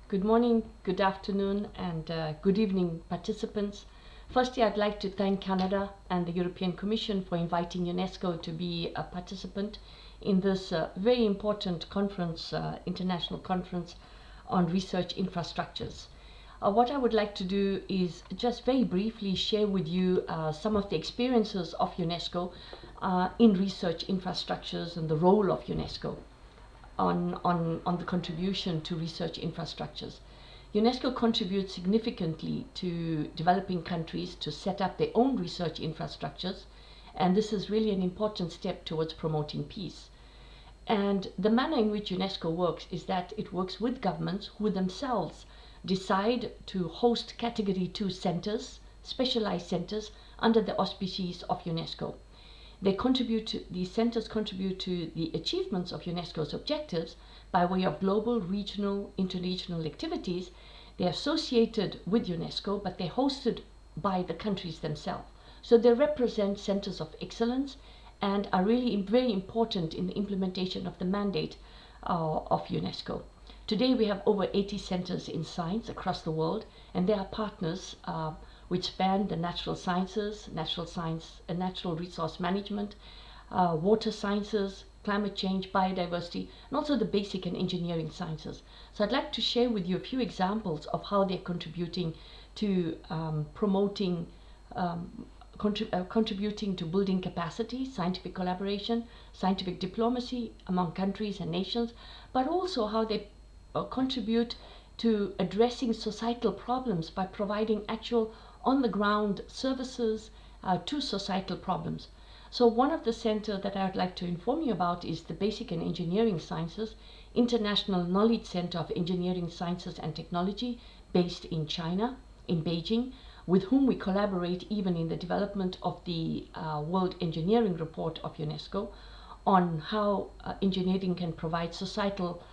Good morning, good afternoon, and good evening, participants. Firstly, I'd like to thank Canada and the European Commission for inviting UNESCO to be a participant in this very important conference, international conference on research infrastructures. What I would like to do is just very briefly share with you some of the experiences of UNESCO in research infrastructures and the role of UNESCO on the contribution to research infrastructures. UNESCO contributes significantly to developing countries to set up their own research infrastructures, and this is really an important step towards promoting peace. And the manner in which UNESCO works is that it works with governments who themselves decide to host Category 2 centers, specialized centers, under the auspices of UNESCO. These centers contribute to the achievements of UNESCO's objectives by way of global, regional, interregional activities. They're associated with UNESCO, but they're hosted by the countries themselves. So they represent centers of excellence and are really very important in the implementation of the mandate of UNESCO. Today we have over 80 centers in science across the world, and they are partners which span the natural sciences, natural resource management, water sciences, climate change, biodiversity, and also the basic and engineering sciences. So I'd like to share with you a few examples of how they're contributing to contributing to building capacity, scientific collaboration, scientific diplomacy among countries and nations, but also how they contribute to addressing societal problems by providing actual on-the-ground services to societal problems. So one of the centers that I would like to inform you about is the Basic and Engineering Sciences International Knowledge Center of Engineering Sciences and Technology, based in China, in Beijing, with whom we collaborate even in the development of the World Engineering Report of UNESCO on how engineering can provide societal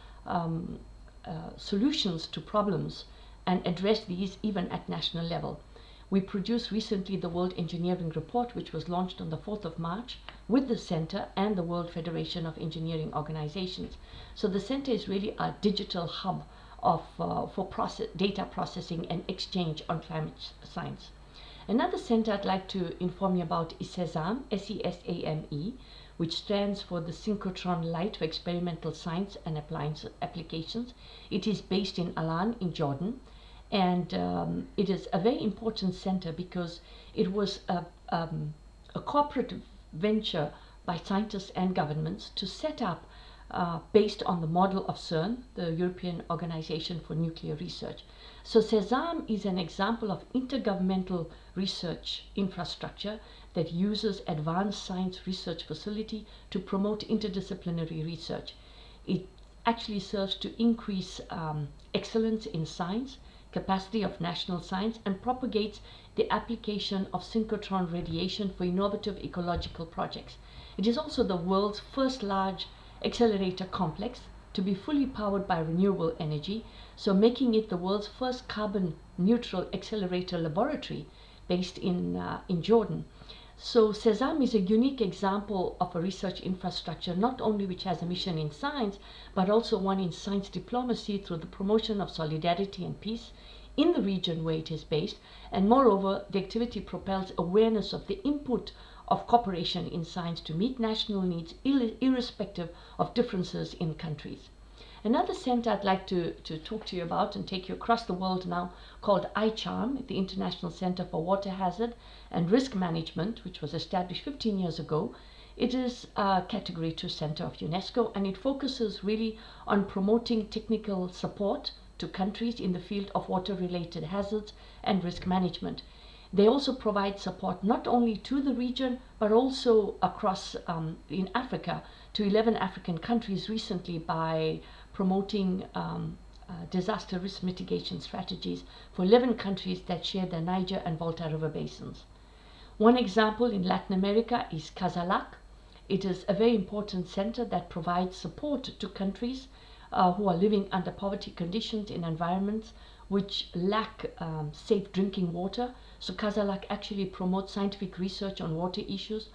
solutions to problems and address these even at national level. We produced recently the World Engineering Report, which was launched on the 4th of March with the Center and the World Federation of Engineering Organizations. So the Center is really a digital hub for data processing and exchange on climate science. Another center I'd like to inform you about is SESAME, SESAME, which stands for the Synchrotron Light for Experimental Science and Applications. It is based in Alan in Jordan, and it is a very important center because it was a corporate venture by scientists and governments to set up based on the model of CERN, the European Organization for Nuclear Research. So SESAME is an example of intergovernmental research infrastructure that uses advanced science research facility to promote interdisciplinary research. It actually serves to increase excellence in science, capacity of national science, and propagates the application of synchrotron radiation for innovative ecological projects. It is also the world's first large accelerator complex to be fully powered by renewable energy, so making it the world's first carbon neutral accelerator laboratory based in Jordan. So SESAME is a unique example of a research infrastructure not only which has a mission in science, but also one in science diplomacy through the promotion of solidarity and peace in the region where it is based, and moreover the activity propels awareness of the input of cooperation in science to meet national needs irrespective of differences in countries. Another center I'd like to talk to you about and take you across the world now, called ICHARM, the International Center for Water Hazard and Risk Management, which was established 15 years ago. It is a Category 2 center of UNESCO, and it focuses really on promoting technical support to countries in the field of water-related hazards and risk management. They also provide support not only to the region, but also across in Africa, to 11 African countries recently by promoting disaster risk mitigation strategies for 11 countries that share the Niger and Volta River basins. One example in Latin America is Casalac. It is a very important center that provides support to countries who are living under poverty conditions in environments which lack safe drinking water. So Casalac actually promotes scientific research on water issues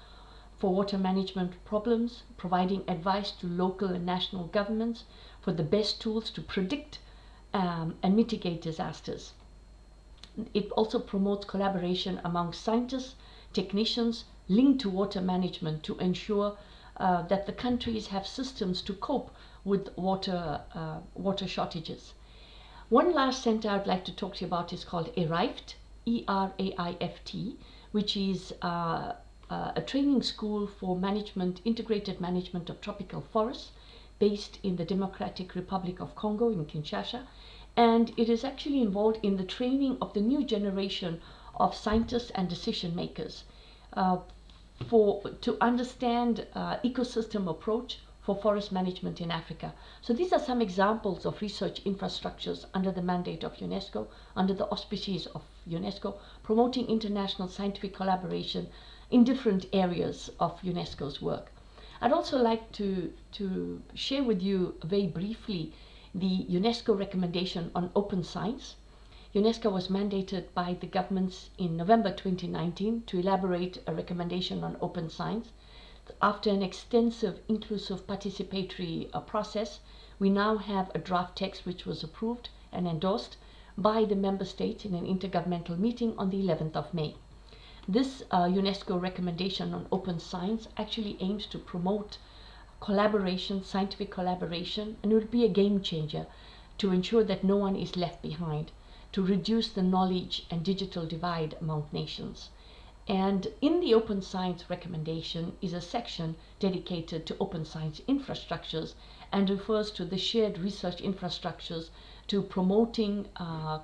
for water management problems, providing advice to local and national governments for the best tools to predict and mitigate disasters. It also promotes collaboration among scientists, technicians linked to water management to ensure that the countries have systems to cope with water shortages. One last center I'd like to talk to you about is called ERAIFT, ERAIFT, which is a training school for integrated management of tropical forests based in the Democratic Republic of Congo in Kinshasa. And it is actually involved in the training of the new generation of scientists and decision makers to understand ecosystem approach for forest management in Africa. So these are some examples of research infrastructures under the mandate of UNESCO, under the auspices of UNESCO, promoting international scientific collaboration in different areas of UNESCO's work. I'd also like to share with you very briefly the UNESCO recommendation on open science. UNESCO was mandated by the governments in November 2019 to elaborate a recommendation on open science. After an extensive, inclusive, participatory process, we now have a draft text which was approved and endorsed by the member states in an intergovernmental meeting on the 11th of May. This UNESCO recommendation on open science actually aims to promote collaboration, scientific collaboration, and it would be a game changer to ensure that no one is left behind, to reduce the knowledge and digital divide among nations. And in the open science recommendation is a section dedicated to open science infrastructures and refers to the shared research infrastructures to promoting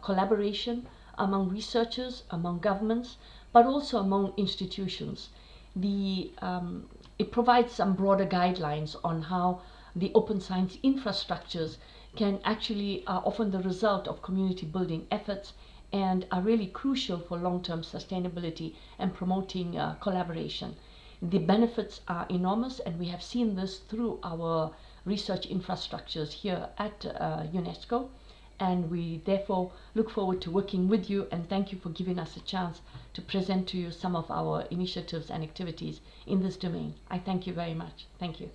collaboration among researchers, among governments, but also among institutions. It provides some broader guidelines on how the open science infrastructures can actually are often the result of community building efforts and are really crucial for long-term sustainability and promoting collaboration. The benefits are enormous, and we have seen this through our research infrastructures here at UNESCO, and we therefore look forward to working with you, and thank you for giving us a chance to present to you some of our initiatives and activities in this domain. I thank you very much. Thank you.